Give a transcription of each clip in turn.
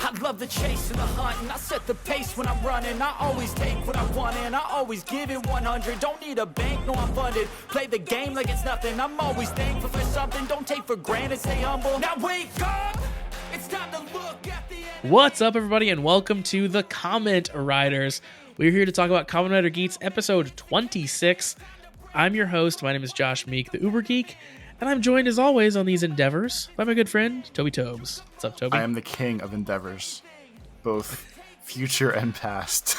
I love the chase and the hunt, and I set the pace when I'm running. I always take what I want and I always give it 100. Don't need a bank, no I'm funded. Play the game like it's nothing. I'm always thankful for something. Don't take for granted, stay humble. Now wake up, it's time to look at the end. What's up, everybody, and welcome to the Kamen Riders. We're here to talk about Kamen Rider Geats episode 26. I'm your host. My name is Josh Meek, the Uber Geek, and I'm joined as always on these endeavors by my good friend Toby Tobes. What's up, Toby? I am the king of endeavors, both future and past.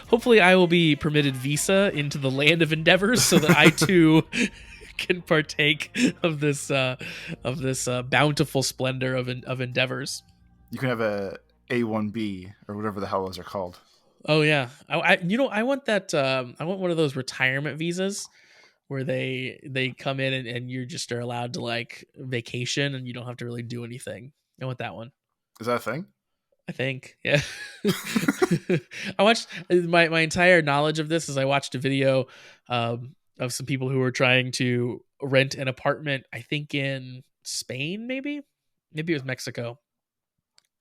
Hopefully, I will be permitted visa into the land of endeavors so that I too can partake of this bountiful splendor of endeavors. You can have a A1B or whatever the hell those are called. Oh yeah, I want that. I want one of those retirement visas where they come in and you just are allowed to like vacation and you don't have to really do anything. I want that one. Is that a thing? I think, yeah. I watched my entire knowledge of this is I watched a video of some people who were trying to rent an apartment. I think in Spain, maybe it was Mexico.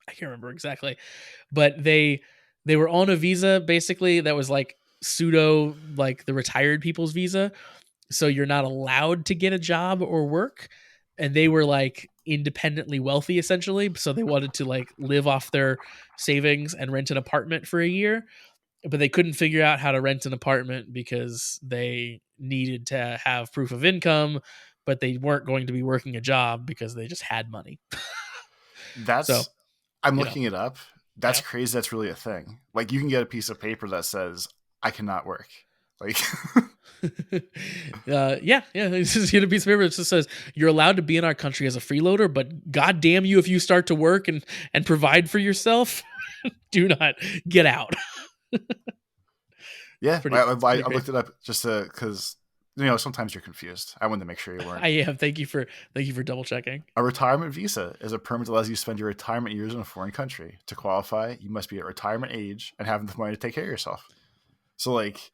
I can't remember exactly, but they were on a visa basically that was like pseudo like the retired people's visa. So you're not allowed to get a job or work. And they were like independently wealthy essentially. So they wanted to like live off their savings and rent an apartment for a year, but they couldn't figure out how to rent an apartment because they needed to have proof of income, but they weren't going to be working a job because they just had money. I'm looking it up. That's crazy. That's really a thing. Like you can get a piece of paper that says I cannot work. Like, yeah. This is a piece of paper that just says you're allowed to be in our country as a freeloader, but God damn you if you start to work and provide for yourself, do not get out. Yeah, I looked it up just because sometimes you're confused. I wanted to make sure you weren't. I am. Thank you for double checking. A retirement visa is a permit that allows you to spend your retirement years in a foreign country. To qualify, you must be at retirement age and have enough money to take care of yourself. So, like,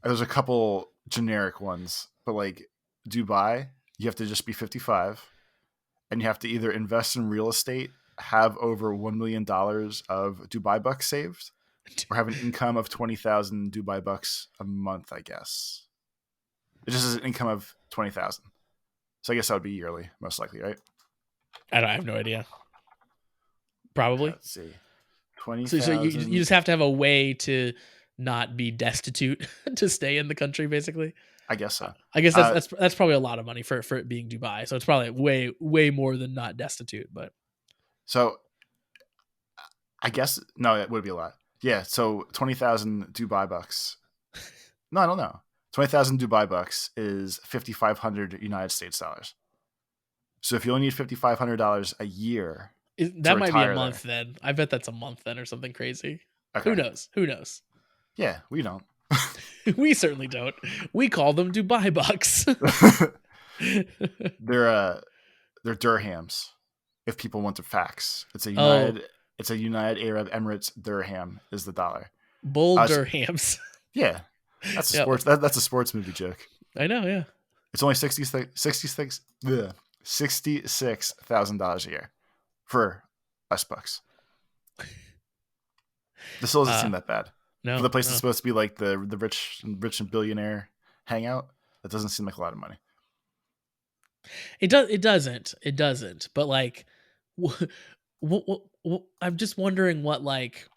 there's a couple generic ones, but like Dubai, you have to just be 55, and you have to either invest in real estate, have over $1 million of Dubai bucks saved, or have an income of 20,000 Dubai bucks a month. I guess it just is an income of 20,000. So I guess that would be yearly, most likely, right? I have no idea. Probably. Let's see. 20,000. So you just have to have a way to not be destitute to stay in the country, basically. I guess so. I guess that's probably a lot of money for it being Dubai. So it's probably way more than not destitute. But so I guess no, it would be a lot. Yeah. So 20,000 Dubai bucks. No, I don't know. 20,000 Dubai bucks is 5,500 United States dollars. So if you only need $5,500 a year, that might be a month then. I bet that's a month then or something crazy. Okay. Who knows? Yeah, we don't. We certainly don't. We call them Dubai bucks. They're dirhams. If people want the facts, it's a United Arab Emirates dirham is the dollar. Bull dirhams. Yeah, that's a sports. That's a sports movie joke. I know. Yeah, it's only $66,000 a year for us bucks. This still doesn't seem that bad. No, for the place that's supposed to be like the rich and billionaire hangout, that doesn't seem like a lot of money. It doesn't. But like, I'm just wondering what like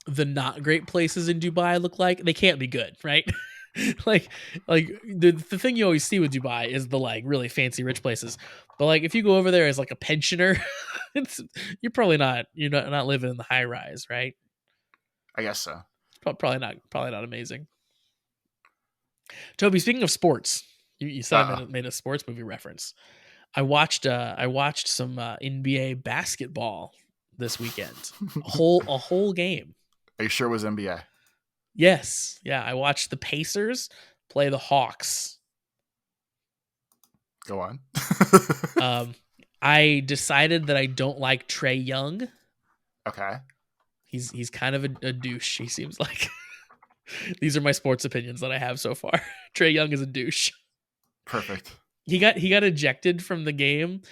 the not great places in Dubai look like. They can't be good, right? like the thing you always see with Dubai is the like really fancy rich places. But like if you go over there as like a pensioner, you're not living in the high rise, right? I guess so. Probably not amazing. Toby, speaking of sports, you said I made a sports movie reference. I watched some NBA basketball this weekend. A whole game. Are you sure it was NBA? Yes. Yeah, I watched the Pacers play the Hawks. Go on. I decided that I don't like Trae Young. Okay. He's kind of a douche, he seems like. These are my sports opinions that I have so far. Trae Young is a douche. Perfect. He got ejected from the game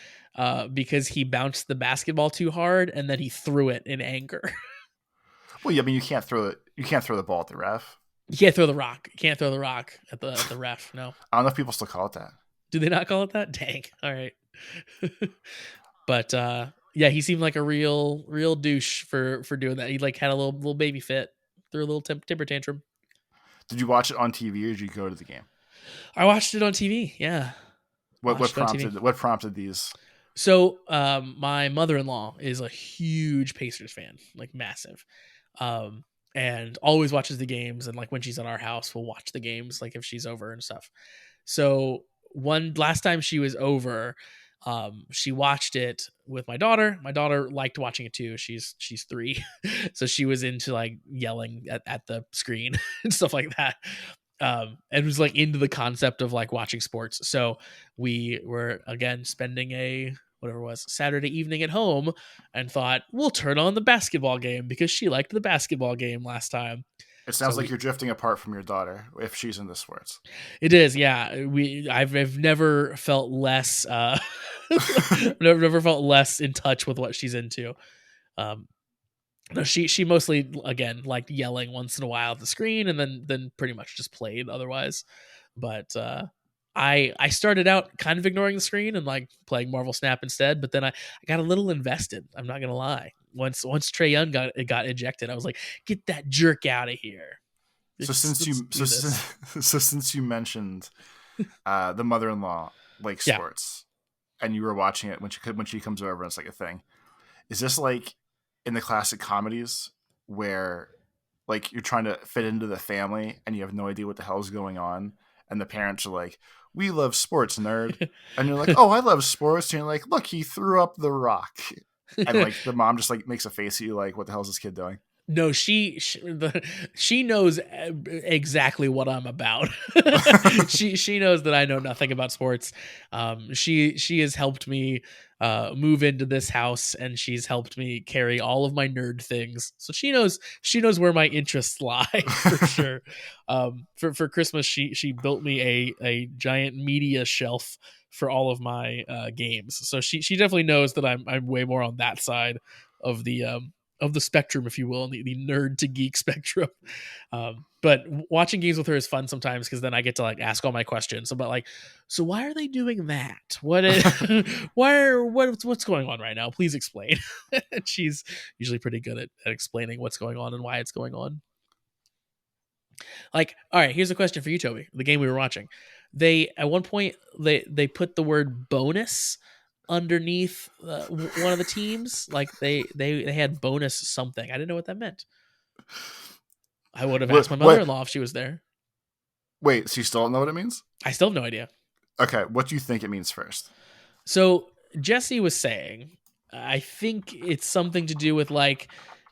because he bounced the basketball too hard and then he threw it in anger. Well, yeah, I mean, you can't throw the ball at the ref. You can't throw the rock. You can't throw the rock at the ref. No. I don't know if people still call it that. Do they not call it that? Dang. All right. But yeah, he seemed like a real douche for doing that. He like had a little baby fit, threw a little temper tantrum. Did you watch it on TV or did you go to the game? I watched it on TV. Yeah. What prompted these? So my mother-in-law is a huge Pacers fan, like massive. And always watches the games, and like when she's at our house, we'll watch the games like if she's over and stuff. So last time she was over, she watched it with my daughter. My daughter liked watching it too. She's 3. So she was into like yelling at the screen and stuff like that. And was like into the concept of like watching sports. So we were again spending a Saturday evening at home and thought we'll turn on the basketball game because she liked the basketball game last time. It sounds like you're drifting apart from your daughter if she's into sports. It is, yeah. I've never felt less never felt less in touch with what she's into. No, she mostly again liked yelling once in a while at the screen, and then pretty much just played otherwise. But I started out kind of ignoring the screen and like playing Marvel Snap instead, but then I got a little invested. I'm not gonna lie. Once Trae Young got ejected, I was like, get that jerk out of here. Since you mentioned the mother-in-law like sports, and you were watching it when she comes over and it's like a thing, is this like in the classic comedies where like you're trying to fit into the family and you have no idea what the hell is going on, and the parents are like, we love sports, nerd, and you're like, oh, I love sports, and you're like, look, he threw up the rock, and like the mom just like makes a face at you like, what the hell is this kid doing? No, she knows exactly what I'm about. she knows that I know nothing about sports. She has helped me move into this house, and she's helped me carry all of my nerd things. So she knows where my interests lie for sure. For Christmas, she built me a giant media shelf for all of my games. So she definitely knows that I'm way more on that side of the spectrum, if you will, the nerd to geek spectrum. But watching games with her is fun sometimes because then I get to like ask all my questions about like, so why are they doing that? What's going on right now? Please explain. And she's usually pretty good at explaining what's going on and why it's going on. Like, all right, here's a question for you, Toby. The game we were watching, at one point they put the word bonus underneath one of the teams. Like they had bonus something. I didn't know what that meant. I would have asked my mother-in-law if she was there. Wait, so you still don't know what it means? I still have no idea. Okay, what do you think it means first? So Jesse was saying, I think it's something to do with like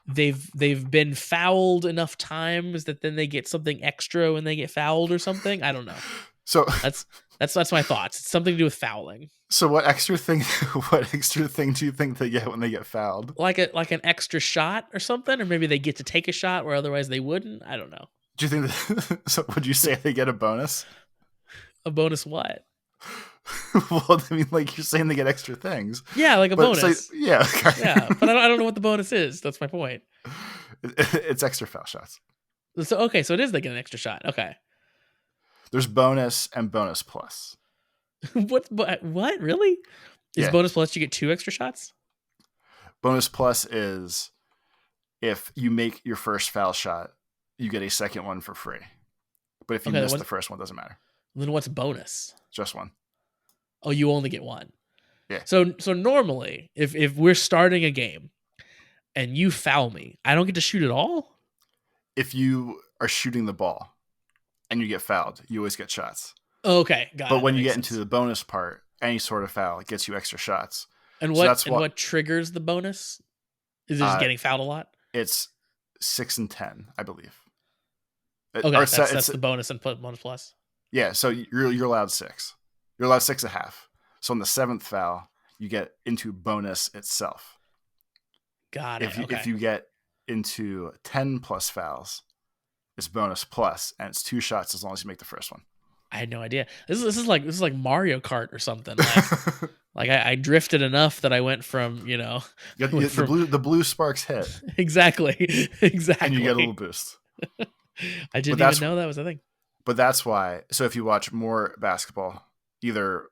they've been fouled enough times that then they get something extra when they get fouled or something. I don't know. So that's my thoughts. It's something to do with fouling. So what extra thing do you think they get when they get fouled? Like an extra shot or something, or maybe they get to take a shot where otherwise they wouldn't. I don't know. Do you think so would you say they get a bonus? A bonus what? Well, I mean, like you're saying they get extra things. Yeah, like a bonus. So, yeah. Yeah, but I don't know what the bonus is. That's my point. It's extra foul shots. So okay, so it is they get an extra shot. Okay. There's bonus and bonus plus. What really? Is bonus plus you get 2 extra shots? Bonus plus is if you make your first foul shot, you get a second one for free. But if you miss the first one, it doesn't matter. Then what's bonus? Just one. Oh, you only get one. Yeah. So normally, if we're starting a game and you foul me, I don't get to shoot at all? If you are shooting the ball and you get fouled, you always get shots. Okay, got it. But when you get into the bonus part, any sort of foul, it gets you extra shots. And what triggers the bonus? Is it just getting fouled a lot? It's 6 and 10, I believe. Okay, that's the bonus and bonus plus. Yeah, so you're allowed 6. You're allowed 6.5. So on the 7th foul, you get into bonus itself. Got it. If you get into 10 plus fouls, it's bonus plus, and it's 2 shots as long as you make the first one. I had no idea. This is like Mario Kart or something. Like, Like I drifted enough that I went from, The blue sparks hit, exactly, and you get a little exactly. boost. I But didn't even that's know that was a thing. but that's why. So if you watch more basketball, either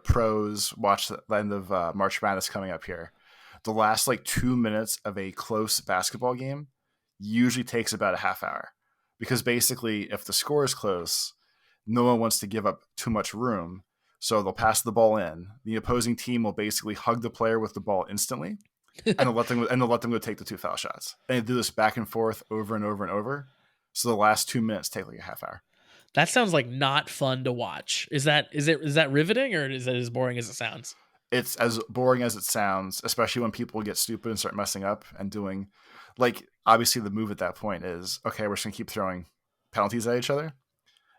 pros, watch the end of March Madness coming up here. The last like 2 minutes of a close basketball game usually takes about a half hour, because basically if the score is close, no one wants to give up too much room. So they'll pass the ball in. The opposing team will basically hug the player with the ball instantly, and they'll let them go take the 2 foul shots. And they do this back and forth over and over and over. So the last 2 minutes take like a half hour. That sounds like not fun to watch. Is that riveting, or is it as boring as it sounds? It's as boring as it sounds, especially when people get stupid and start messing up and doing, like, obviously the move at that point is, okay, we're just gonna keep throwing penalties at each other.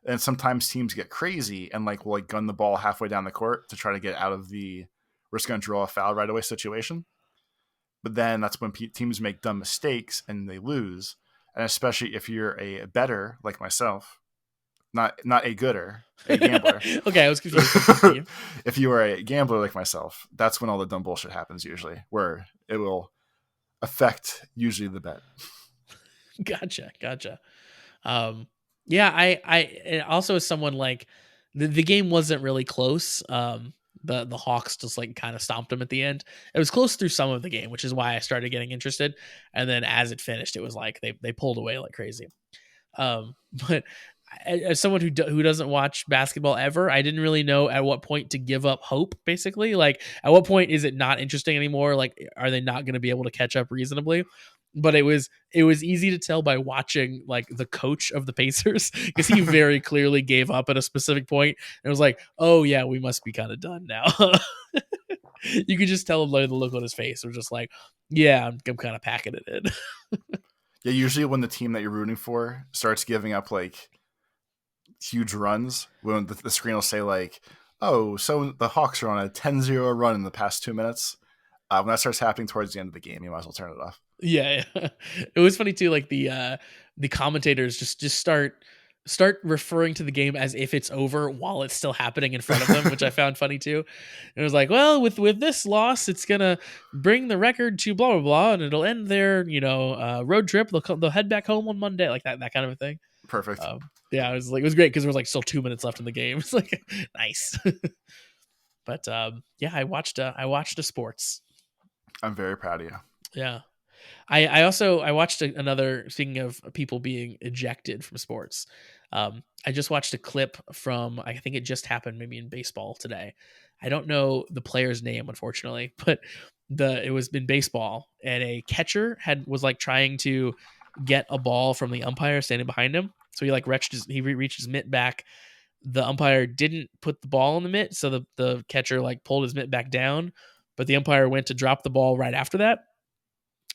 And sometimes teams get crazy and like will like gun the ball halfway down the court to try to get out of the we're just gonna draw a foul right away situation. But then that's when teams make dumb mistakes and they lose. And especially if you're a bettor like myself, not a gooder, a gambler. Okay, I was confused. If you are a gambler like myself, that's when all the dumb bullshit happens usually, where it will affect usually the bet. Gotcha. Yeah, I also, as someone like the game wasn't really close. The Hawks just like kind of stomped them at the end. It was close through some of the game, which is why I started getting interested. And then as it finished, it was like they pulled away like crazy. But as someone who doesn't watch basketball ever, I didn't really know at what point to give up hope. Basically, like at what point is it not interesting anymore? Like, are they not going to be able to catch up reasonably? But it was easy to tell by watching like the coach of the Pacers, because he very clearly gave up at a specific point and was like, "Oh yeah, we must be kind of done now." You could just tell him the look on his face. It was just like, "Yeah, I'm kind of packing it in." Yeah, usually when the team that you're rooting for starts giving up like huge runs, when the screen will say like, "Oh, so the Hawks are on a 10-0 run in the past 2 minutes." When that starts happening towards the end of the game, you might as well turn it off. Yeah. It was funny too. Like the commentators just start referring to the game as if it's over while it's still happening in front of them, which I found funny too. And it was like, well, with this loss, it's gonna bring the record to blah blah blah, and it'll end their road trip. They'll head back home on Monday, like that kind of a thing. Perfect. Yeah, it was great because there was like still 2 minutes left in the game. It's like nice. But yeah, I watched a sports. I'm very proud of you. Yeah. I watched another, speaking of people being ejected from sports. I just watched a clip from, I think it just happened maybe in baseball today. I don't know the player's name, unfortunately, but it was in baseball, and a catcher was like trying to get a ball from the umpire standing behind him. So he like reached his mitt back. The umpire didn't put the ball in the mitt, so the catcher like pulled his mitt back down, but the umpire went to drop the ball right after that.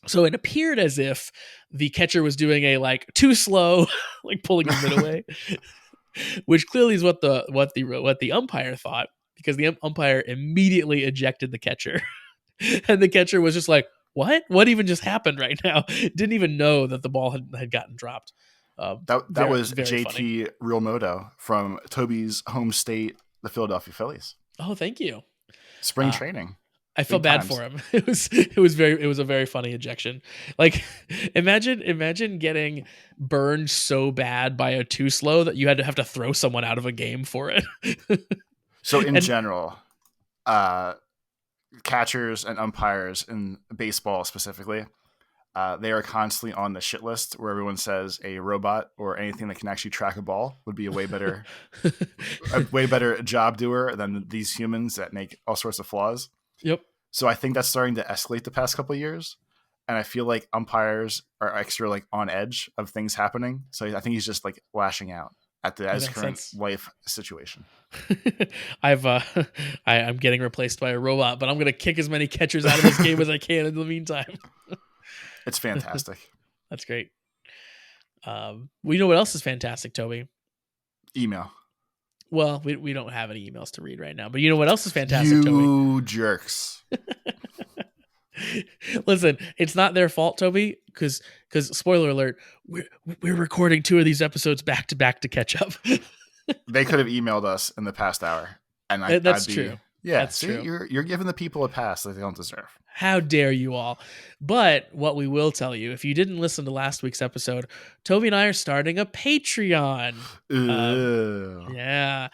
So it appeared as if the catcher was doing a like too slow, like pulling his mitt away, which clearly is what the umpire thought, because the umpire immediately ejected the catcher, and the catcher was just like, "What even just happened right now?" Didn't even know that the ball had gotten dropped. That was very JT funny. Realmoto from Toby's home state, the Philadelphia Phillies. Oh, thank you. Spring training. I feel bad for him. It was a very funny ejection. Like imagine getting burned so bad by a too slow that you had to have to throw someone out of a game for it. So in general, catchers and umpires in baseball specifically, they are constantly on the shit list, where everyone says a robot or anything that can actually track a ball would be a way better job doer than these humans that make all sorts of flaws. Yep. So I think that's starting to escalate the past couple of years, and I feel like umpires are extra like on edge of things happening. So I think he's just like lashing out at his current life situation. I'm getting replaced by a robot, but I'm gonna kick as many catchers out of this game as I can in the meantime. It's fantastic. That's great. We know what else is fantastic, Toby? Email. Well, we don't have any emails to read right now, but you know what else is fantastic, you Toby? You jerks. Listen, it's not their fault, Toby, because spoiler alert, we're recording 2 of these episodes back to back to catch up. They could have emailed us in the past hour, and that's true. Yeah, That's see, true. you're giving the people a pass that they don't deserve. How dare you all? But what we will tell you, if you didn't listen to last week's episode, Toby and I are starting a Patreon. Ew. Yeah.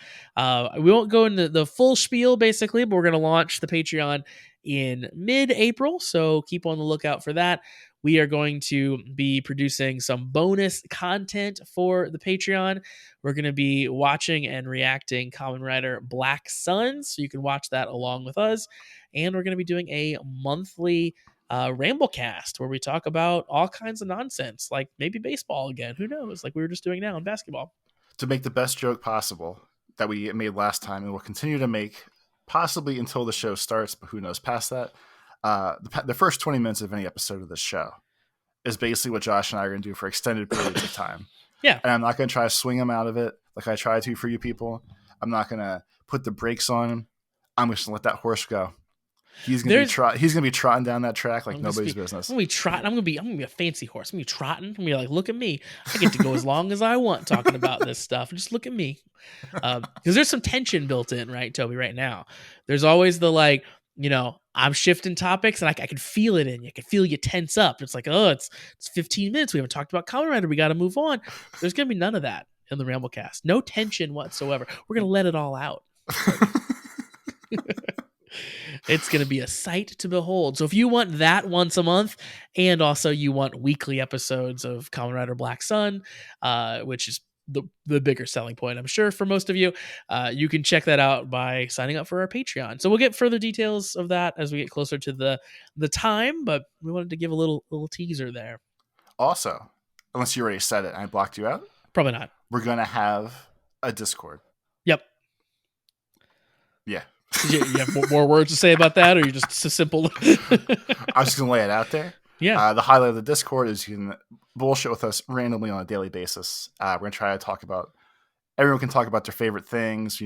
We won't go into the full spiel basically, but we're going to launch the Patreon in mid-April. So keep on the lookout for that. We are going to be producing some bonus content for the Patreon. We're going to be watching and reacting Kamen Rider Black Sun, so you can watch that along with us. And we're going to be doing a monthly Ramblecast where we talk about all kinds of nonsense, like maybe baseball again. Who knows? Like we were just doing now in basketball. To make the best joke possible that we made last time and will continue to make possibly until the show starts, but who knows past that. The first 20 minutes of any episode of this show is basically what Josh and I are going to do for extended periods of time. Yeah. And I'm not going to try to swing him out of it like I try to for you people. I'm not going to put the brakes on him. I'm just going to let that horse go. He's gonna be trotting down that track like nobody's business. I'm gonna be trotting. I'm gonna be a fancy horse. I'm gonna be trotting. I'm gonna be like, look at me. I get to go as long as I want talking about this stuff. Just look at me. Because there's some tension built in, right, Toby? Right now, there's always the like, I'm shifting topics and I can feel it in you. I can feel you tense up. It's like, oh, it's 15 minutes. We haven't talked about Kamen Rider. We got to move on. There's gonna be none of that in the Ramblecast. No tension whatsoever. We're gonna let it all out. It's going to be a sight to behold. So if you want that once a month, and also you want weekly episodes of Kamen Rider Black Sun, which is the bigger selling point, I'm sure, for most of you, you can check that out by signing up for our Patreon. So we'll get further details of that as we get closer to the time, but we wanted to give a little teaser there. Also, unless you already said it and I blocked you out, probably not. We're going to have a Discord. Yep. Yeah. You have more words to say about that, or you're just so simple? I'm just going to lay it out there. Yeah. The highlight of the Discord is you can bullshit with us randomly on a daily basis. We're going to try to talk about, everyone can talk about their favorite things,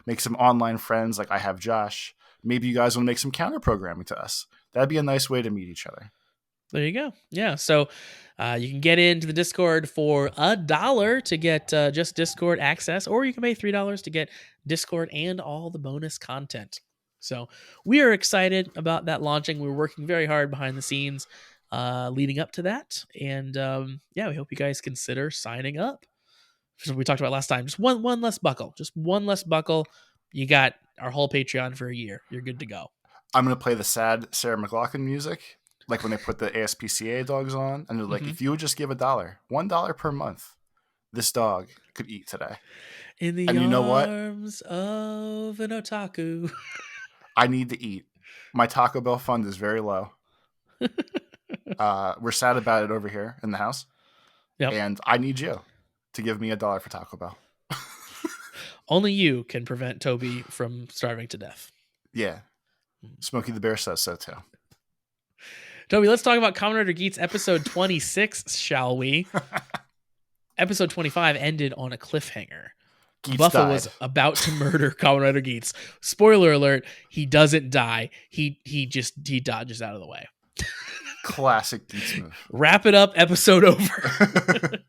make some online friends like I have Josh. Maybe you guys want to make some counter programming to us. That'd be a nice way to meet each other. There you go. Yeah. So you can get into the Discord for $1 to get just Discord access, or you can pay $3 to get Discord and all the bonus content. So we are excited about that launching. We're working very hard behind the scenes leading up to that. And we hope you guys consider signing up. So we talked about last time, just one less buckle. Just one less buckle. You got our whole Patreon for a year. You're good to go. I'm going to play the sad Sarah McLachlan music. Like when they put the ASPCA dogs on, and they're like, if you would just give $1 per month, this dog could eat today. In the arms of an otaku. I need to eat. My Taco Bell fund is very low. We're sad about it over here in the house. Yep. And I need you to give me $1 for Taco Bell. Only you can prevent Toby from starving to death. Yeah. Smokey the Bear says so too. Toby, let's talk about Kamen Rider Geats episode 26, shall we? Episode 25 ended on a cliffhanger. Geats Buffa died. was about to murder Kamen Rider Geats. Spoiler alert, he doesn't die. He dodges out of the way. Classic Geats move. Wrap it up, episode over.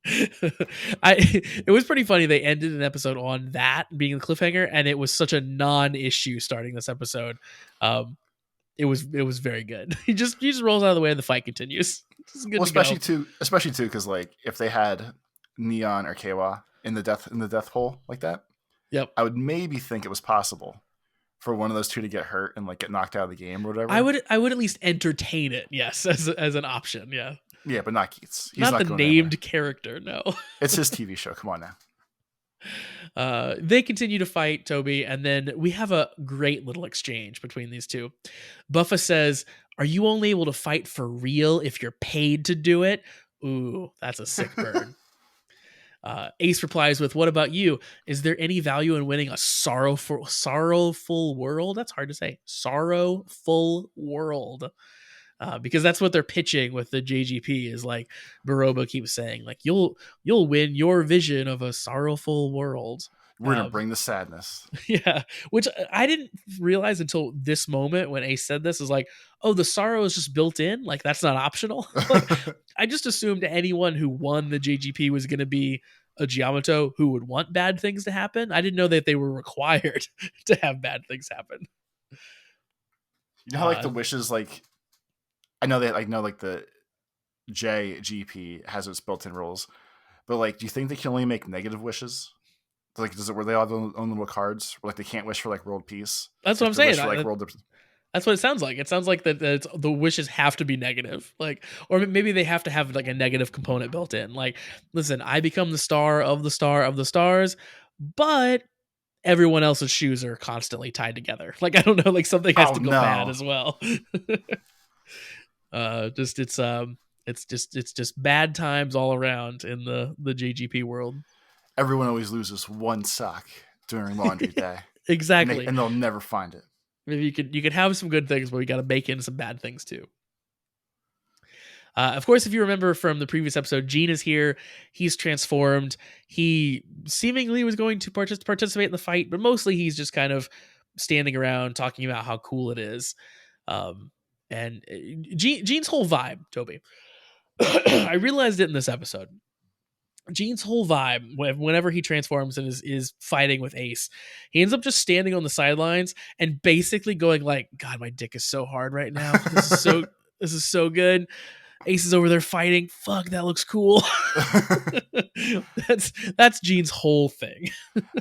It was pretty funny. They ended an episode on that being the cliffhanger, and it was such a non-issue starting this episode. It was very good. He just rolls out of the way and the fight continues. Especially too, because like if they had Neon or Kawa in the death hole like that, yep, I would maybe think it was possible for one of those two to get hurt and like get knocked out of the game or whatever. I would at least entertain it, yes, as an option, yeah. Yeah, but not Geats. He's not the named character, no. It's his TV show. Come on now. They continue to fight Toby, and then we have a great little exchange between these two. Buffa says, "Are you only able to fight for real if you're paid to do it?" Ooh, that's a sick burn. Ace replies with, "What about you? Is there any value in winning a sorrowful world?" That's hard to say. Sorrowful world. Because that's what they're pitching with the JGP is like Baroba keeps saying, like you'll win your vision of a sorrowful world. We're gonna bring the sadness. Yeah, which I didn't realize until this moment when Ace said this is like, oh, the sorrow is just built in, like that's not optional. Like, I just assumed anyone who won the JGP was gonna be a Giamato who would want bad things to happen. I didn't know that they were required to have bad things happen. You know how like the wishes, like I know they like know like the JGP has its built-in rules, but like, do you think they can only make negative wishes? Like, does it where they all own little cards? Where, like they can't wish for like world peace. That's what I'm saying. For, like, that's what it sounds like. It sounds like that the wishes have to be negative, like, or maybe they have to have like a negative component built in. Like, listen, I become the star of the star of the stars, but everyone else's shoes are constantly tied together. Like, I don't know, like something has to go bad as well. It's just bad times all around in the JGP world. Everyone always loses one sock during laundry day. Exactly. And they'll never find it. Maybe you could have some good things, but we got to bake in some bad things too. Of course, if you remember from the previous episode, Gene is here. He's transformed. He seemingly was going to participate in the fight, but mostly he's just kind of standing around talking about how cool it is. And Gene's whole vibe, Toby, I realized it in this episode. Gene's whole vibe, whenever he transforms and is fighting with Ace, he ends up just standing on the sidelines and basically going like, "God, my dick is so hard right now. This is so good." Ace is over there fighting. Fuck, that looks cool. That's Gene's whole thing.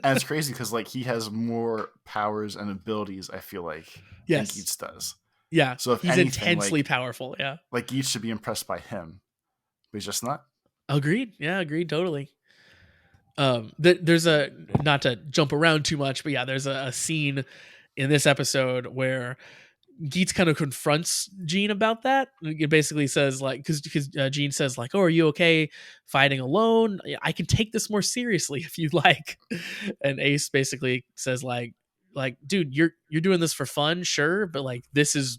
And it's crazy because like he has more powers and abilities, I feel like, than Geats does. Yeah. So if he's anything, intensely like, powerful. Yeah. Like Geats should be impressed by him, but he's just not. Agreed. Yeah, agreed totally. There's a, not to jump around too much, but yeah, there's a scene in this episode where Geats kind of confronts Gene about that. It basically says like, because Gene says like, "Oh, are you okay fighting alone? I can take this more seriously if you like." And Ace basically says like, "Dude, you're doing this for fun, sure, but like this is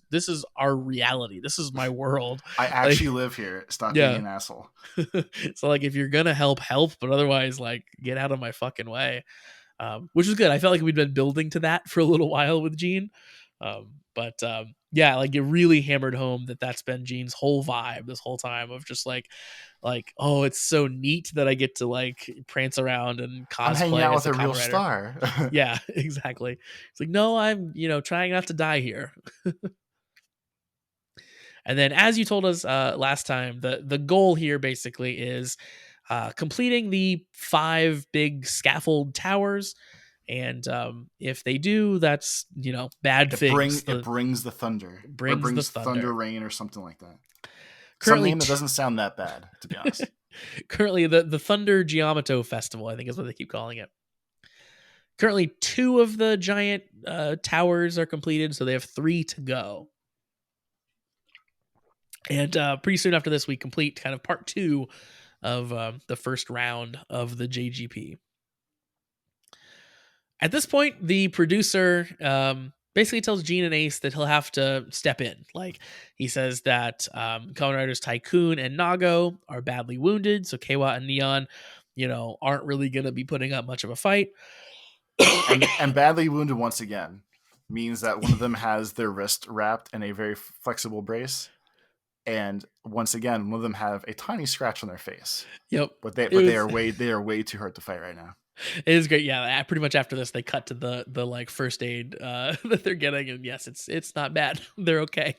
our reality. This is my world. I actually live here. Stop being an asshole." So like, if you're gonna help, but otherwise, like, get out of my fucking way. Which is good. I felt like we'd been building to that for a little while with Gene. But yeah, like it really hammered home that that's been Gene's whole vibe this whole time of just like, oh, it's so neat that I get to like prance around and cosplay. I'm hanging out with a real Rider. star. Yeah, exactly. It's like, no, I'm trying not to die here. And then, as you told us last time, the goal here basically is completing the 5 big scaffold towers. And if they do, that's bad things. It brings the thunder. Brings the thunder rain or something like that. Currently, something that doesn't sound that bad, to be honest. Currently, the Thunder Giamato Festival, I think, is what they keep calling it. Currently, 2 of the giant towers are completed, so they have 3 to go. And pretty soon after this, we complete kind of part 2 of the first round of the JGP. At this point, the producer basically tells Gene and Ace that he'll have to step in. Like, he says that Kamen Riders Tycoon and Nago are badly wounded, so Keiwa and Neon, aren't really going to be putting up much of a fight. and badly wounded once again means that one of them has their wrist wrapped in a very flexible brace. And once again, one of them have a tiny scratch on their face. Yep. But they are way too hard to fight right now. It is great. Yeah, pretty much after this, they cut to the like first aid that they're getting, and yes, it's not bad. They're okay.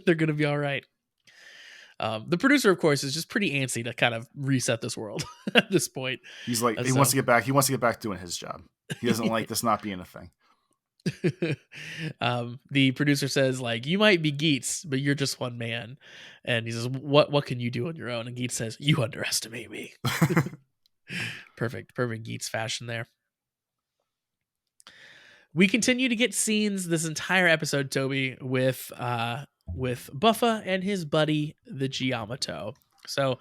They're gonna be all right. The producer, of course, is just pretty antsy to kind of reset this world at this point. He's like, he wants to get back. He wants to get back doing his job. He doesn't like this not being a thing. The producer says like, "You might be Geats, but you're just one man." And he says, what can you do on your own? And Geats says, "You underestimate me." Perfect Geats fashion there. We continue to get scenes this entire episode, Toby, with Buffa and his buddy, the Giamato. So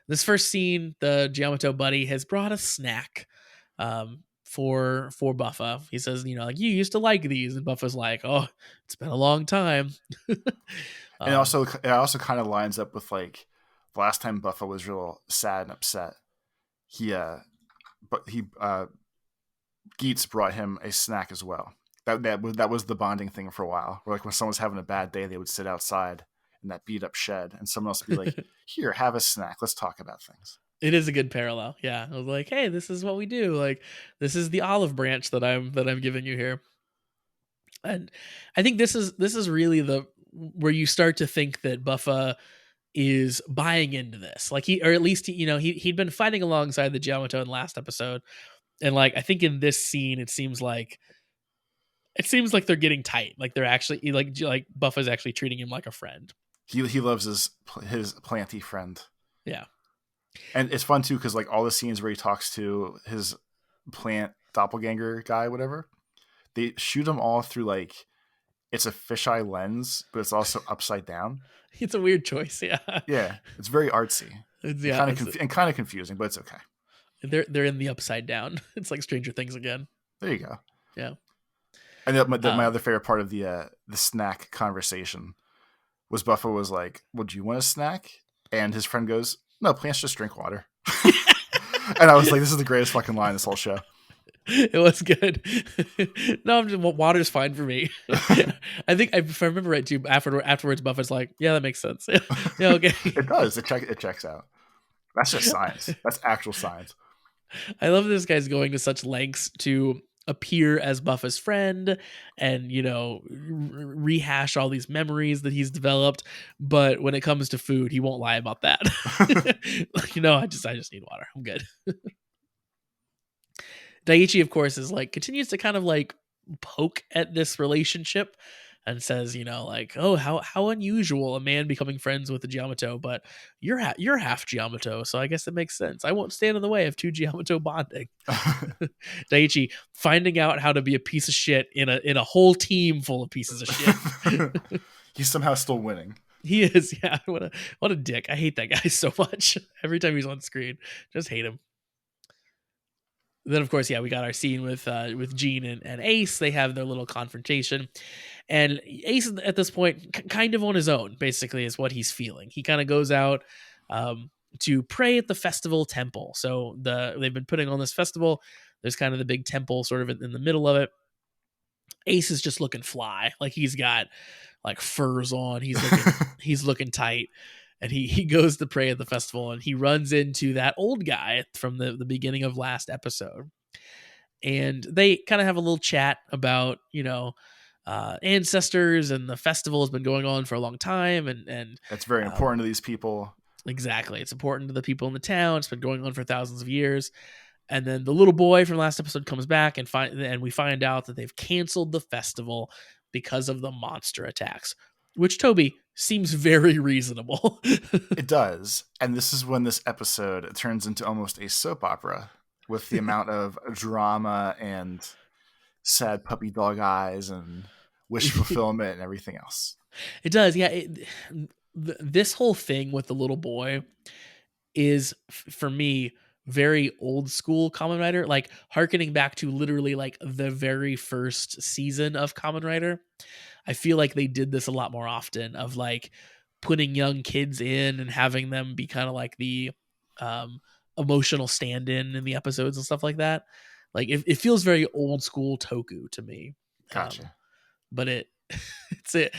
this first scene, the Giamato buddy has brought a snack for Buffa. He says, like, "You used to like these," and Buffa's like, "Oh, it's been a long time." And it also kind of lines up with like the last time Buffa was real sad and upset. Geats brought him a snack as well. That was the bonding thing for a while. Where like when someone's having a bad day, they would sit outside in that beat up shed, and someone else would be like, "Here, have a snack. Let's talk about things." It is a good parallel. Yeah. I was like, hey, this is what we do. Like, this is the olive branch that I'm giving you here. And I think this is really the where you start to think that Buffa is buying into this. Like he, or at least he'd been fighting alongside the Yamato in the last episode. And like I think in this scene it seems like they're getting tight. Like they're actually like Buffa's actually treating him like a friend. He loves his planty friend. Yeah. And it's fun too because like all the scenes where he talks to his plant doppelganger guy, whatever, they shoot them all through like it's a fisheye lens, but it's also upside down. It's a weird choice. Yeah. Yeah, it's very artsy. Yeah, kind of confusing, but it's okay. They're in the upside down. It's like Stranger Things again. There you go. Yeah. And my other favorite part of the snack conversation was Buffa was like, "Well, do you want a snack?" And his friend goes, "No, plants just drink water." And I was like, "This is the greatest fucking line this whole show." It was good. No, water's fine for me. I think if I remember right too, afterwards Buffa's like, yeah, that makes sense. Yeah, okay. It does. It checks out. That's just science. That's actual science. I love this guy's going to such lengths to appear as Buffa's friend and rehash all these memories that he's developed, but when it comes to food he won't lie about that. I just need water, I'm good. Daiichi, of course, is like continues to kind of like poke at this relationship and says, oh, how unusual a man becoming friends with a Giamato, but you're half Giamato, so I guess it makes sense. I won't stand in the way of two Giamato bonding. Daiichi finding out how to be a piece of shit in a whole team full of pieces of shit. He's somehow still winning. He is, yeah. What a dick. I hate that guy so much. Every time he's on screen, just hate him. Then, of course, we got our scene with Gene and Ace. They have their little confrontation. And Ace, at this point, kind of on his own, basically, is what he's feeling. He kind of goes out to pray at the festival temple. So they've been putting on this festival. There's kind of the big temple sort of in the middle of it. Ace is just looking fly. Like, he's got, like, furs on. He's looking tight. And he goes to pray at the festival, and he runs into that old guy from the beginning of last episode. And they kind of have a little chat about, ancestors, and the festival has been going on for a long time. And that's very important to these people. Exactly. It's important to the people in the town. It's been going on for thousands of years. And then the little boy from last episode comes back and we find out that they've canceled the festival because of the monster attacks, which, Toby, seems very reasonable. It does. And this is when this episode turns into almost a soap opera with the amount of drama and sad puppy dog eyes and wish fulfillment and everything else. It does. Yeah. This whole thing with the little boy is, for me, very old school Kamen Rider, like hearkening back to literally like the very first season of Kamen Rider. I feel like they did this a lot more often, of like putting young kids in and having them be kind of like the emotional stand-in in the episodes and stuff like that. Like it feels very old school Toku to me. Gotcha. But it's a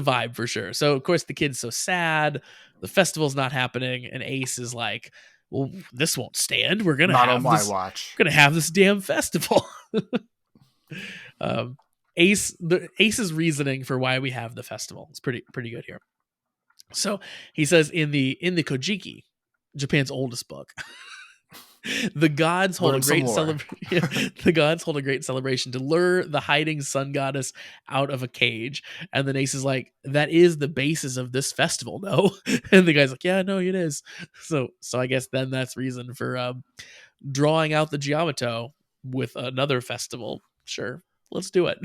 vibe for sure. So of course the kid's so sad, the festival's not happening, and Ace is like, well, this won't stand. We're gonna not on my watch. We're gonna have this damn festival. Ace's reasoning for why we have the festival is pretty good here. So he says in the Kojiki, Japan's oldest book, the gods hold a great the gods hold a great celebration to lure the hiding sun goddess out of a cage. And then Ace is like, that is the basis of this festival, no? And the guy's like, yeah, no, it is. So I guess then that's reason for drawing out the Giamato with another festival. Sure, let's do it.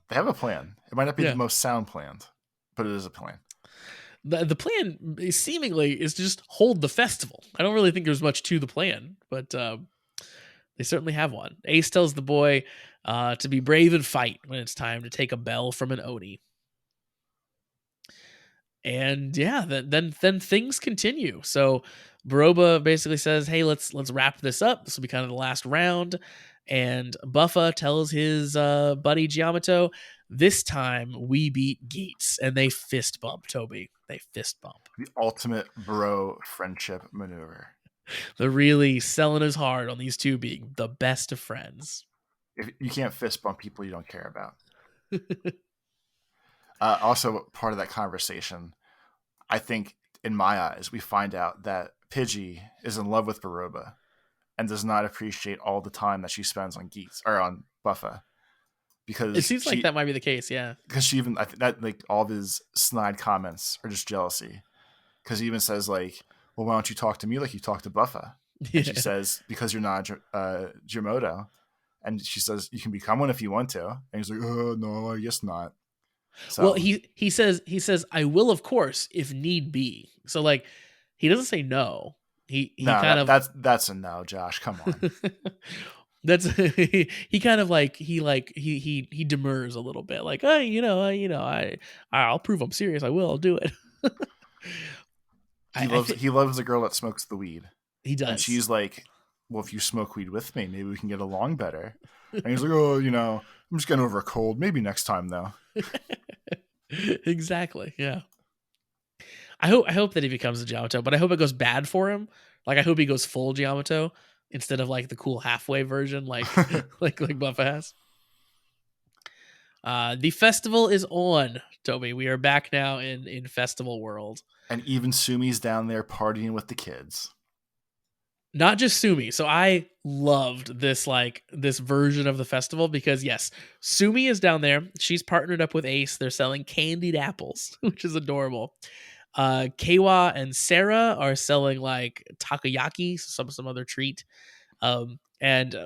They have a plan. It might not be the most sound planned, but it is a plan. The plan seemingly is to just hold the festival. I don't really think there's much to the plan, but they certainly have one. Ace tells the boy to be brave and fight when it's time to take a bell from an Oni. And yeah, then things continue. So Baroba basically says, hey, let's wrap this up. This will be kind of the last round. And Buffa tells his buddy Giamato, this time we beat Geats. And they fist bump, Toby. They fist bump. The ultimate bro friendship maneuver. They're really selling his heart on these two being the best of friends. If you can't fist bump people you don't care about. Also, part of that conversation, I think, in my eyes, we find out that Pidgey is in love with Baroba and does not appreciate all the time that she spends on Geats or on Buffa, It because seems like that might be the case, yeah. Because she even, I think that like all of his snide comments are just jealousy. Because he even says like, "Well, why don't you talk to me like you talk to Buffa?" And she says, "Because you're not Jimoto." And she says, "You can become one if you want to." And he's like, "Oh no, I guess not." So, well, he says I will, of course, if need be. So like he doesn't say no. He no, kind of that's a no, Josh. Come on. that's he kind of like he demurs a little bit, like, oh, I'll prove I'm serious. I'll do it. He loves a girl that smokes the weed. He does. And she's like, "Well, if you smoke weed with me, maybe we can get along better." And he's like, "Oh, I'm just getting over a cold. Maybe next time, though." Exactly. Yeah. I hope that he becomes a Giamato, but I hope it goes bad for him. Like, I hope he goes full Giamato instead of like the cool halfway version, like like Buffa has. The festival is on, Toby. We are back now in festival world. And even Sumi's down there partying with the kids. Not just Sumi. So I loved this version of the festival because yes, Sumi is down there. She's partnered up with Ace. They're selling candied apples, which is adorable. Keiwa and Sarah are selling like takoyaki, some other treat. And the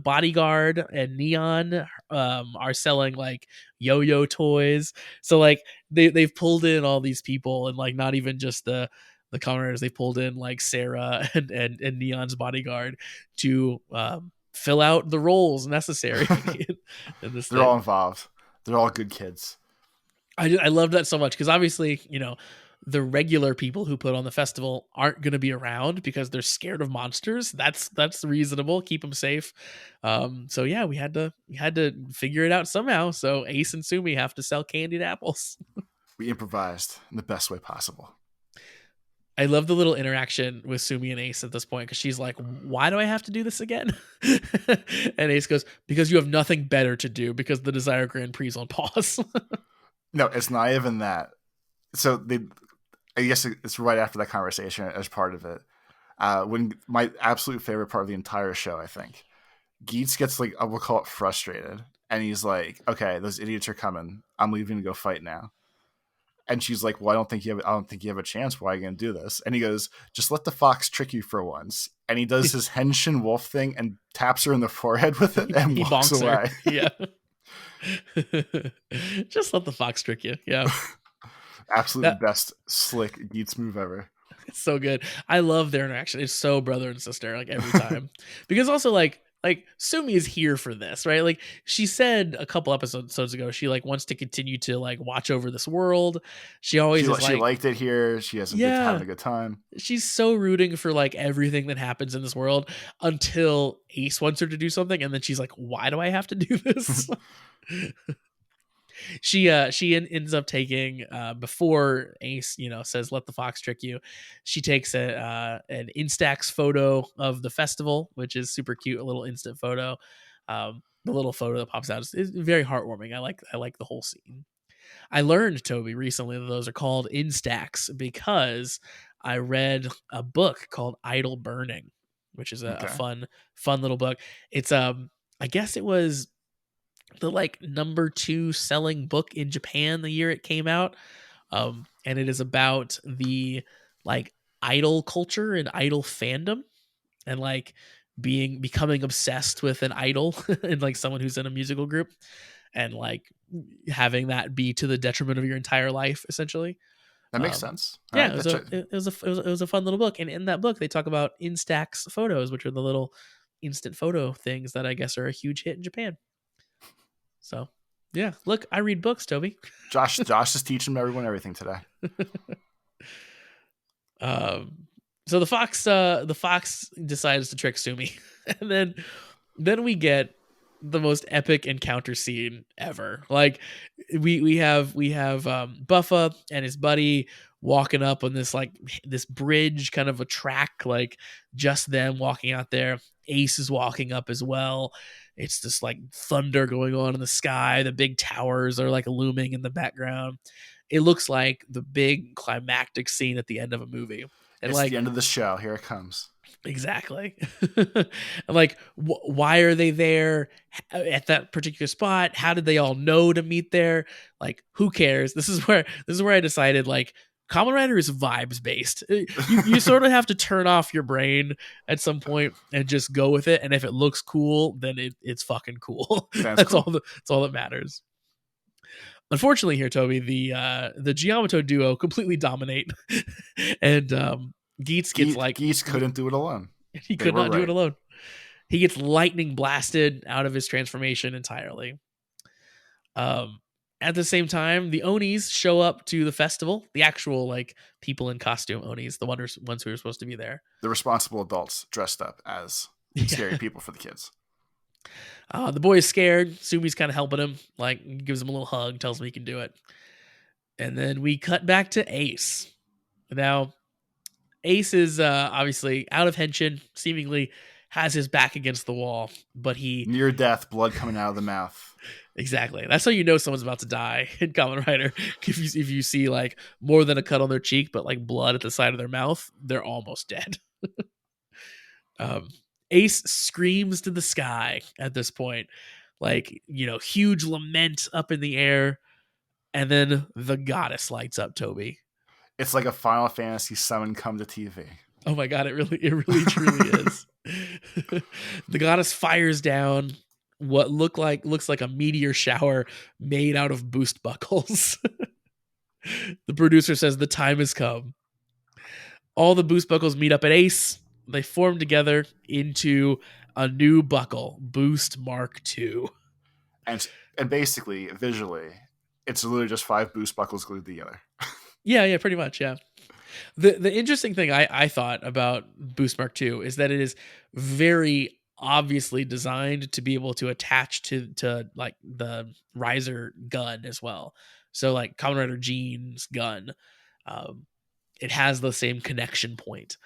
bodyguard and Neon are selling like yo-yo toys. So like they've pulled in all these people, and like not even just the commoners, they pulled in like Sarah and Neon's bodyguard to fill out the roles necessary in this They're all involved. They're all good kids. I love that so much because obviously, the regular people who put on the festival aren't going to be around because they're scared of monsters. That's reasonable. Keep them safe. So yeah, we had to figure it out somehow. So Ace and Sumi have to sell candied apples. We improvised in the best way possible. I love the little interaction with Sumi and Ace at this point because she's like, "Why do I have to do this again?" And Ace goes, "Because you have nothing better to do because the Desire Grand Prix is on pause." No, it's not even that. So I guess it's right after that conversation as part of it. When my absolute favorite part of the entire show, I think, Geats gets like, I will call it frustrated. And he's like, "Okay, those idiots are coming. I'm leaving to go fight now." And she's like, "Well, I don't think you have a chance. Why are you going to do this?" And he goes, "Just let the fox trick you for once." And he does his Henshin wolf thing and taps her in the forehead with it and walks away. Her. Yeah. Just let the fox trick you. Yeah. Absolutely best slick Geats move ever. It's so good. I love their interaction. It's so brother and sister, like every time. Because also like Sumi is here for this, right? Like she said a couple episodes ago, she like wants to continue to like watch over this world. She always she liked it here. She has having a good time. She's so rooting for like everything that happens in this world until Ace wants her to do something, and then she's like, "Why do I have to do this?" She ends up taking before Ace says let the fox trick you, she takes an Instax photo of the festival, which is super cute, a little instant photo. The little photo that pops out is very heartwarming. I like the whole scene. I learned, Toby, recently that those are called Instax because I read a book called Idle Burning, which is a fun little book. It's I guess it was the like number 2 selling book in Japan the year it came out. And it is about the like idol culture and idol fandom and like becoming obsessed with an idol and like someone who's in a musical group and like having that be to the detriment of your entire life, essentially. That makes sense. Yeah, it was a fun little book. And in that book, they talk about Instax photos, which are the little instant photo things that I guess are a huge hit in Japan. So, yeah, look, I read books, Toby. Josh is teaching everyone everything today. So the fox decides to trick Sumi, and then we get the most epic encounter scene ever. Like we have Buffa and his buddy walking up on this bridge, kind of a track, like just them walking out there. Ace is walking up as well. It's just like thunder going on in the sky. The big towers are like looming in the background. It looks like the big climactic scene at the end of a movie. And It's like the end of the show. Here it comes. exactly. And like why are they there at that particular spot? How did they all know to meet there? Like who cares? This is where I decided like Kamen Rider is vibes based. You sort of have to turn off your brain at some point and just go with it. And if it looks cool, then it's fucking cool. That's cool. that's all that matters. Unfortunately, here, Toby, the Giamato duo completely dominate, and Geats gets Geats couldn't do it alone. He could not do it alone. He gets lightning blasted out of his transformation entirely. At the same time, the Onis show up to the festival. The actual like people in costume Onis, the ones who are supposed to be there. The responsible adults dressed up as scary people for the kids. The boy is scared. Sumi's kind of helping him, like gives him a little hug, tells him he can do it. And then we cut back to Ace. Now, Ace is obviously out of henshin, seemingly has his back against the wall, but he... Near death, blood coming out of the mouth. Exactly. That's how you know someone's about to die in Kamen Rider. If you see like more than a cut on their cheek, but like blood at the side of their mouth, they're almost dead. Ace screams to the sky at this point, like, you know, huge lament up in the air, and then the goddess lights up, Toby. It's like a Final Fantasy summon come to TV. Oh my god, it really truly is. The goddess fires down what looks like a meteor shower made out of boost buckles. The producer says the time has come. All the boost buckles meet up at Ace. They form together into a new buckle, Boost Mark II. And basically, visually, it's literally just 5 boost buckles glued together. Yeah, pretty much, yeah. The interesting thing I thought about Boost Mark II is that it is very obviously designed to be able to attach to like the riser gun as well. So like Kamen Rider Gene's gun, it has the same connection point.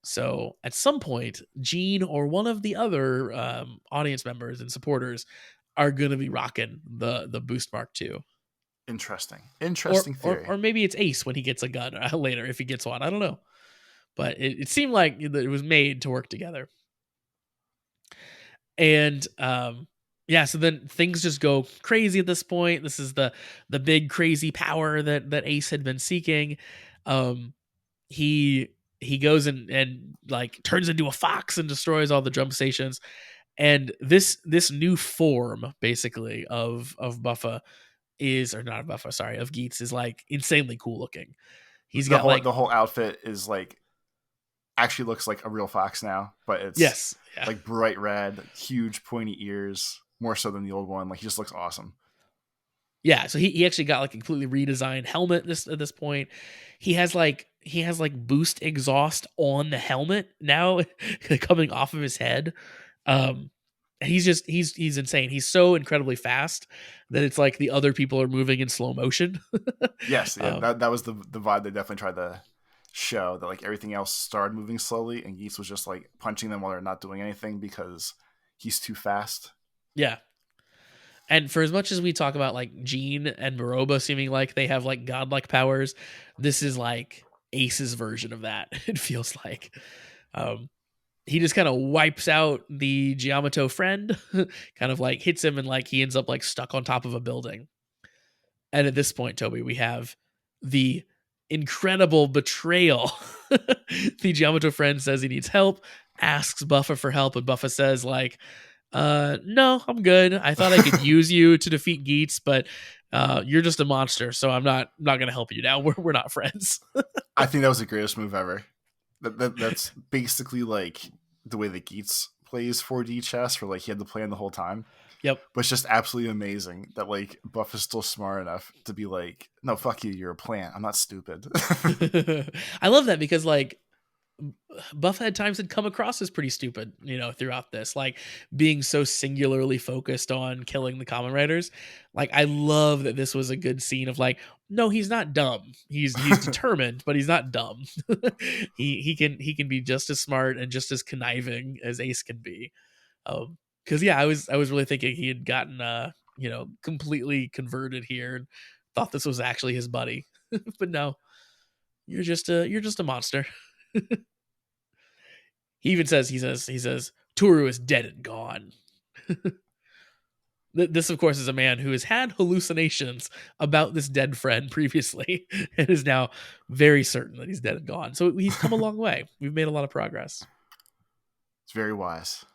So at some point, Gene or one of the other audience members and supporters are going to be rocking the Boost Mark II. Interesting theory. Or maybe it's Ace when he gets a gun later, if he gets one. I don't know. But it seemed like it was made to work together. And so then things just go crazy at this point. This is the big crazy power that Ace had been seeking. He goes and like turns into a fox and destroys all the drum stations. And this new form basically of Buffa of Geats is like insanely cool looking. He's got like the whole outfit is like actually looks like a real fox now, but it's like bright red, huge pointy ears, more so than the old one. Like he just looks awesome. Yeah, so he actually got like a completely redesigned helmet at this point. He has like boost exhaust on the helmet now coming off of his head. He's insane. He's so incredibly fast that it's like the other people are moving in slow motion. Yes, yeah, that was the vibe they definitely tried to show, that like everything else started moving slowly and Geats was just like punching them while they're not doing anything because he's too fast. Yeah. And for as much as we talk about like Gene and Moroba seeming like they have like godlike powers, this is like Ace's version of that. It feels like he just kind of wipes out the Giamato friend, kind of like hits him and like he ends up like stuck on top of a building. And at this point, Toby, we have the incredible betrayal. The Giamato friend says he needs help, asks Buffa for help, and Buffa says like, no, I'm good. I thought I could use you to defeat Geats, but you're just a monster, so I'm not gonna help you now. We're not friends. I think that was the greatest move ever. That's basically like the way that Geats plays 4D chess, where like he had the plan the whole time. Yep. But it's just absolutely amazing that like Buff is still smart enough to be like, no, fuck you, you're a plant. I'm not stupid. I love that because like Buff at times had come across as pretty stupid, you know, throughout this, like being so singularly focused on killing the Kamen Riders. Like I love that this was a good scene of like No, he's not dumb. He's determined, but he's not dumb. He can be just as smart and just as conniving as Ace can be. Because yeah, I was really thinking he had gotten completely converted here and thought this was actually his buddy, but no, you're just a monster. He says Toru is dead and gone. This, of course, is a man who has had hallucinations about this dead friend previously and is now very certain that he's dead and gone. So he's come a long way. We've made a lot of progress. It's very wise.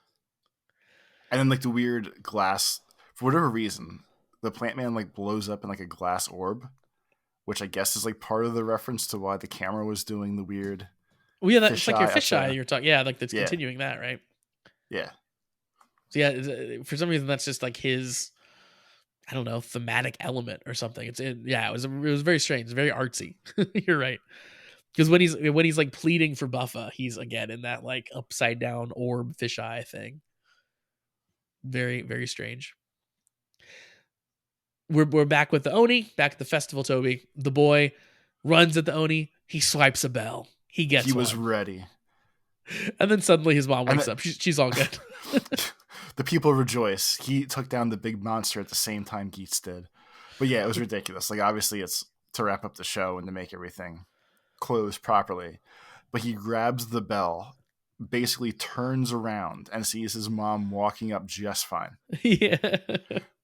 And then like the weird glass, for whatever reason, the plant man like blows up in like a glass orb, which I guess is like part of the reference to why the camera was doing the weird. Well, yeah, that's like your fisheye. fisheye. You're talking, yeah, like that's Yeah. continuing that, right? Yeah. So yeah, for some reason that's just like his, I don't know, thematic element or something. It was very strange, very artsy. You're right. Because when he's like pleading for Buffa, he's again in that like upside down orb fisheye thing. Very, very strange. We're back with the Oni, back at the festival, Toby. The boy runs at the Oni, he swipes a bell. He was ready. And then suddenly his mom wakes up. She's all good. The people rejoice. He took down the big monster at the same time Geats did. But yeah, it was ridiculous. Like obviously it's to wrap up the show and to make everything close properly. But he grabs the bell, basically turns around and sees his mom walking up just fine. Yeah.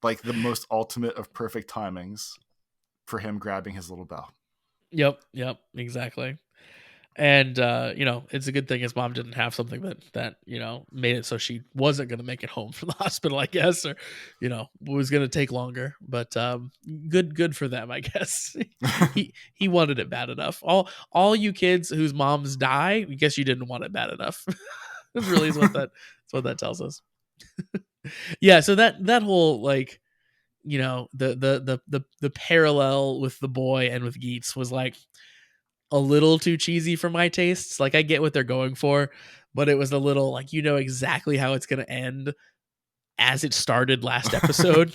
Like the most ultimate of perfect timings for him grabbing his little bell. Yep, exactly. And it's a good thing his mom didn't have something that made it so she wasn't going to make it home from the hospital, I guess, or was going to take longer. But good for them, I guess. he wanted it bad enough. All you kids whose moms die, I guess you didn't want it bad enough. Really is what that tells us. Yeah, so that whole like the parallel with the boy and with Geats was like a little too cheesy for my tastes. Like I get what they're going for, but it was a little like exactly how it's going to end as it started last episode.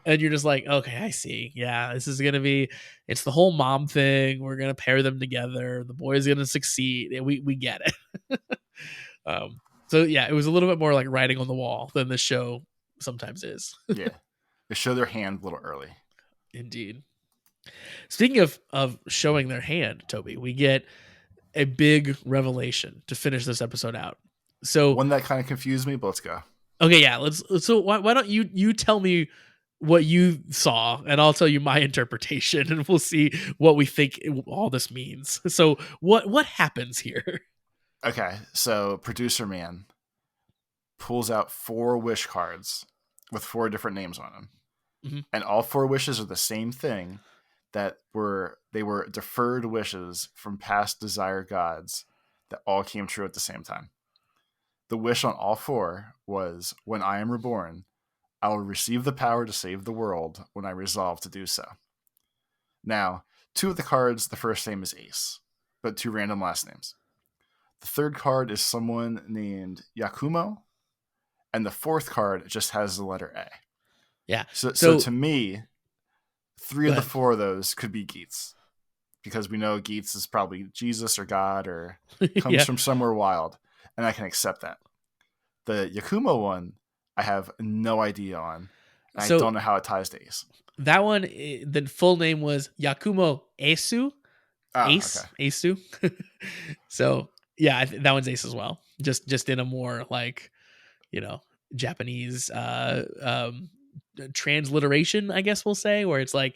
And you're just like, okay, I see. Yeah, this is going to be, it's the whole mom thing. We're going to pair them together. The boy's going to succeed. We get it. So yeah, it was a little bit more like writing on the wall than the show sometimes is. Yeah. They show their hand a little early. Indeed. Speaking of showing their hand, Toby, we get a big revelation to finish this episode out. So one that kind of confused me, but let's go. Okay, yeah, so why don't you tell me what you saw and I'll tell you my interpretation and we'll see what we think all this means. So what happens here? Okay, so producer man pulls out 4 wish cards with 4 different names on them. Mm-hmm. And all 4 wishes are the same thing, that they were deferred wishes from past desire gods that all came true at the same time. The wish on all 4 was, when I am reborn, I will receive the power to save the world when I resolve to do so. Now, 2 of the cards, the first name is Ace, but 2 random last names. The 3rd card is someone named Yakumo, and the 4th card just has the letter A. Yeah. So to me, 3 of the 4 of those could be Geats, because we know Geats is probably Jesus or God or comes from somewhere wild, and I can accept that. The Yakumo one, I have no idea on. And I don't know how it ties to Ace. That one, the full name was Yakumo Esu. Ace. Okay. Esu. So yeah, that one's Ace as well. Just in a more like, Japanese transliteration, I guess we'll say, where it's like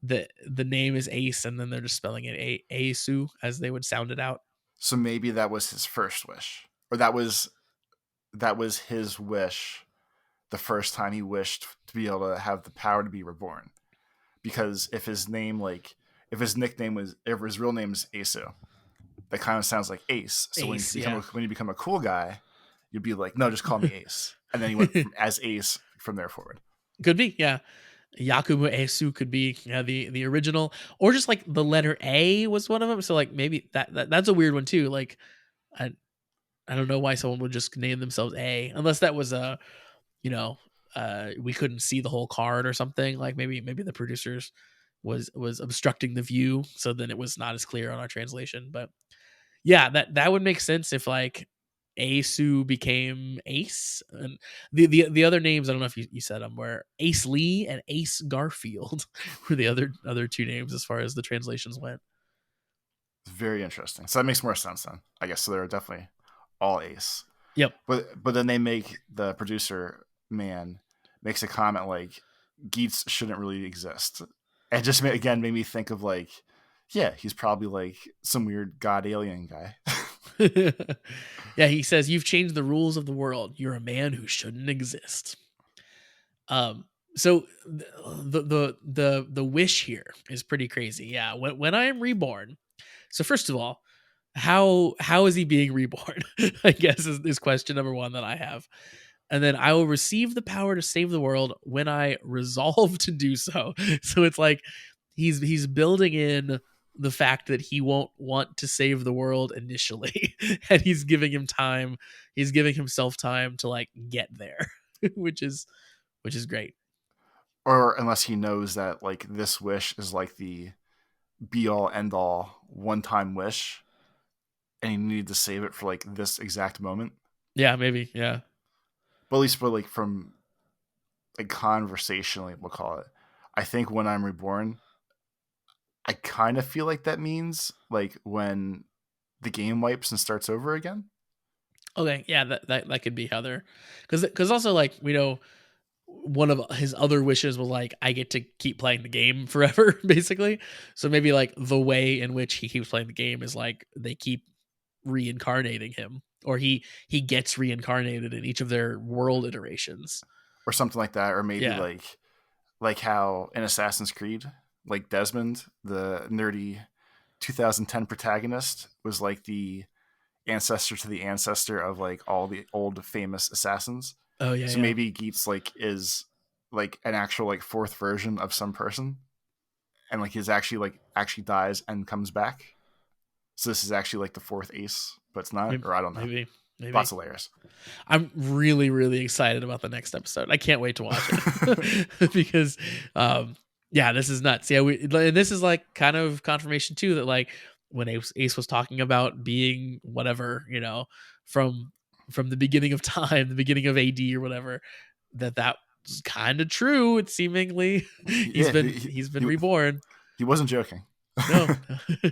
the name is Ace and then they're just spelling it Aesu as they would sound it out. So maybe that was his first wish, or that was his wish the first time he wished to be able to have the power to be reborn. Because if his nickname if his real name is Aesu, that kind of sounds like Ace. So when you become a cool guy, you'd be like, no, just call me Ace. And then he went as Ace from there forward. Could be, yeah. Yakumo Esu could be the original, or just like the letter A was one of them. So like maybe that's a weird one too. Like I don't know why someone would just name themselves A, unless that was we couldn't see the whole card or something. Like maybe the producers was obstructing the view, so then it was not as clear on our translation. But yeah, that would make sense if like Asu became Ace, and the other names, I don't know if you said them, were Ace Lee and Ace Garfield were the other two names as far as the translations went. It's very interesting. So that makes more sense then, I guess. So they're definitely all Ace. Yep. But then they make, the producer man makes a comment like Geats shouldn't really exist. And just again made me think of like, yeah, he's probably like some weird god alien guy. Yeah, he says, "You've changed the rules of the world. You're a man who shouldn't exist." So the wish here is pretty crazy. Yeah, when I am reborn. So first of all, how is he being reborn? I guess is question number one that I have. And then I will receive the power to save the world when I resolve to do so. So it's like he's building in the fact that he won't want to save the world initially, and he's giving him time. He's giving himself time to like get there, which is great. Or unless he knows that like this wish is like the be all end all one time wish, and he needed to save it for like this exact moment. Yeah, maybe. Yeah. But at least for like from like conversationally, we'll call it. I think when I'm reborn, I kind of feel like that means like when the game wipes and starts over again. Okay, yeah, that could be how they're, because also like we know one of his other wishes was like I get to keep playing the game forever, basically. So maybe like the way in which he keeps playing the game is like they keep reincarnating him, or he gets reincarnated in each of their world iterations, or something like that, or maybe Yeah. like how in Assassin's Creed, like Desmond, the nerdy 2010 protagonist, was like the ancestor to the ancestor of like all the old famous assassins. Oh yeah. So maybe Geats like is like an actual like fourth version of some person, and like he's actually dies and comes back. So this is actually like the fourth Ace, but it's not, or I don't know. Maybe. Lots of layers. I'm really, really excited about the next episode. I can't wait to watch it because, yeah, this is nuts. Yeah, and this is like kind of confirmation too that like when Ace was talking about being whatever, you know, from the beginning of time, the beginning of AD or whatever, that was kind of true. It's seemingly he's been reborn. He wasn't joking. No,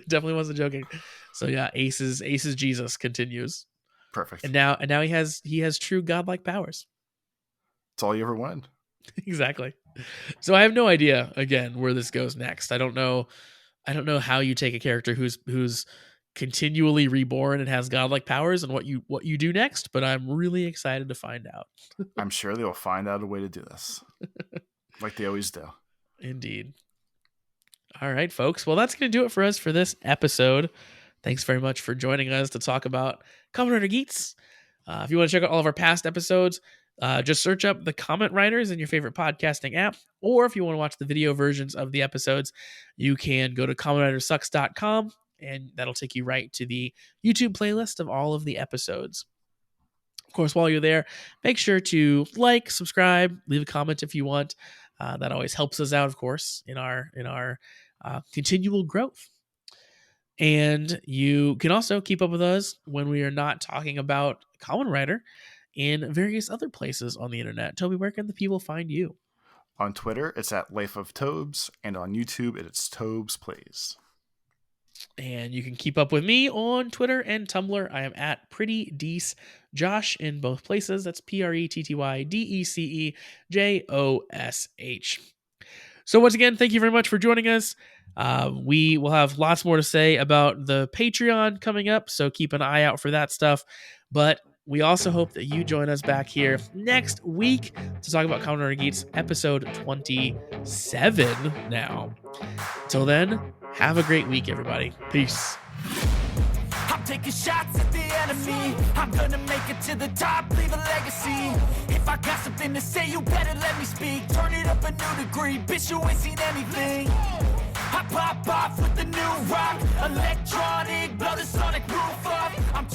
definitely wasn't joking. So yeah, Ace's Jesus continues. Perfect. And now he has true godlike powers. It's all you ever wanted. Exactly. So I have no idea again where this goes next. I don't know how you take a character who's continually reborn and has godlike powers and what you do next, but I'm really excited to find out. I'm sure they will find out a way to do this. Like they always do. Indeed. All right, folks. Well, that's going to do it for us for this episode. Thanks very much for joining us to talk about Kamen Rider Geats. If you want to check out all of our past episodes, just search up the Comment Riders in your favorite podcasting app. Or if you want to watch the video versions of the episodes, you can go to KamenRiderSucks.com, and that'll take you right to the YouTube playlist of all of the episodes. Of course, while you're there, make sure to like, subscribe, leave a comment if you want. That always helps us out, of course, in our continual growth. And you can also keep up with us when we are not talking about Kamen Rider in various other places on the internet. Toby, where can the people find you? On Twitter, it's at Life of Tobes, and on YouTube, it's Tobes Plays. And you can keep up with me on Twitter and Tumblr. I am at Pretty Deece Josh in both places. That's PrettyDeceJosh. So once again, thank you very much for joining us. We will have lots more to say about the Patreon coming up, so keep an eye out for that stuff. But we also hope that you join us back here next week to talk about Kamen Rider Geats episode 27 now. Until then, have a great week, everybody. Peace. I'm taking shots at the enemy. I'm gonna make it to the top, leave a legacy. If I got something to say, you better let me speak. Turn it up a new degree, bitch, you ain't seen anything. I pop off with the new rock, electronic, blow the sonic roof up. I'm